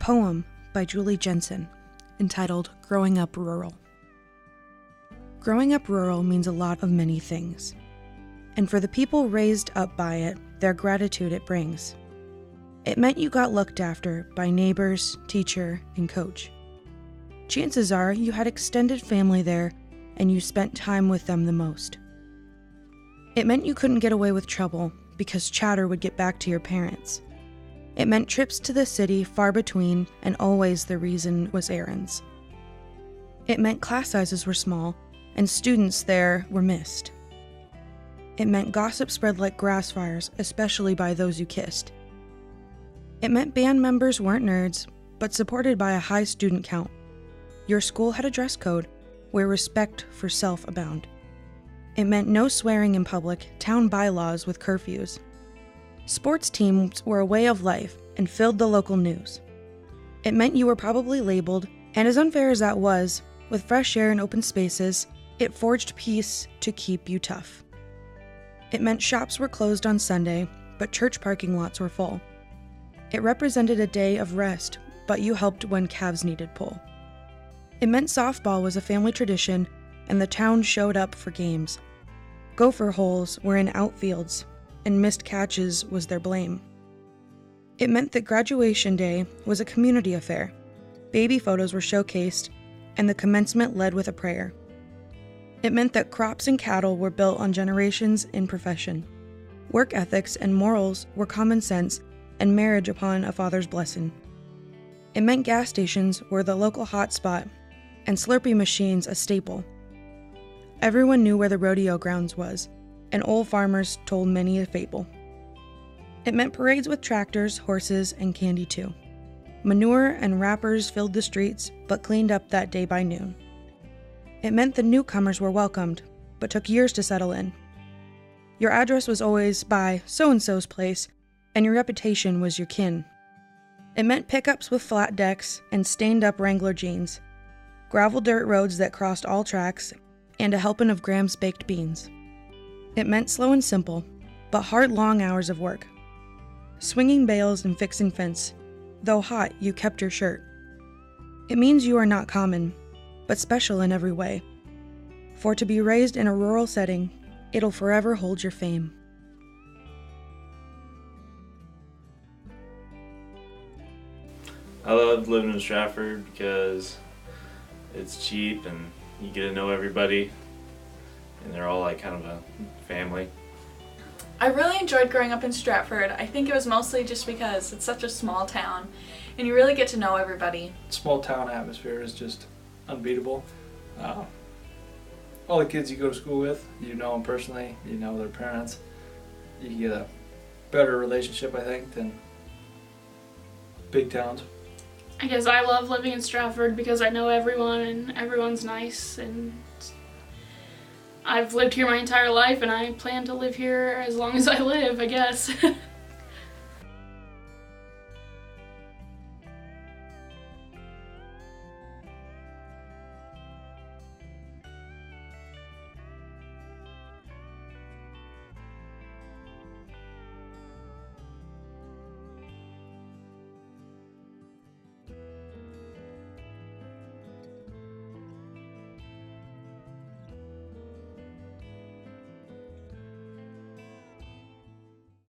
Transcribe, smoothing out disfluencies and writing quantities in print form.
poem by Julie Jensen entitled Growing Up Rural. Growing up rural means a lot of many things, and for the people raised up by it, their gratitude it brings. It meant you got looked after by neighbors, teacher, and coach. Chances are you had extended family there and you spent time with them the most. It meant you couldn't get away with trouble because chatter would get back to your parents. It meant trips to the city far between, and always the reason was errands. It meant class sizes were small and students there were missed. It meant gossip spread like grass fires, especially by those you kissed. It meant band members weren't nerds, but supported by a high student count. Your school had a dress code where respect for self abound. It meant no swearing in public, town bylaws with curfews. Sports teams were a way of life and filled the local news. It meant you were probably labeled, and as unfair as that was, with fresh air and open spaces, it forged peace to keep you tough. It meant shops were closed on Sunday, but church parking lots were full. It represented a day of rest, but you helped when calves needed pull. It meant softball was a family tradition, and the town showed up for games. Gopher holes were in outfields, and missed catches was their blame. It meant that graduation day was a community affair. Baby photos were showcased, and the commencement led with a prayer. It meant that crops and cattle were built on generations in profession. Work ethics and morals were common sense, and marriage upon a father's blessing. It meant gas stations were the local hotspot, and Slurpee machines a staple. Everyone knew where the rodeo grounds was, and old farmers told many a fable. It meant parades with tractors, horses, and candy too. Manure and wrappers filled the streets, but cleaned up that day by noon. It meant the newcomers were welcomed, but took years to settle in. Your address was always by so-and-so's place, and your reputation was your kin. It meant pickups with flat decks and stained-up Wrangler jeans, gravel dirt roads that crossed all tracks, and a helping of Graham's baked beans. It meant slow and simple, but hard long hours of work. Swinging bales and fixing fence. Though hot, you kept your shirt. It means you are not common, but special in every way. For to be raised in a rural setting, it'll forever hold your fame. I love living in Stratford because it's cheap and you get to know everybody, and they're all like kind of a family. I really enjoyed growing up in Stratford. I think it was mostly just because it's such a small town and you really get to know everybody. Small town atmosphere is just unbeatable. All the kids you go to school with, you know them personally, you know their parents. You can get a better relationship, I think, than big towns. I guess I love living in Stratford because I know everyone and everyone's nice, and I've lived here my entire life and I plan to live here as long as I live, I guess.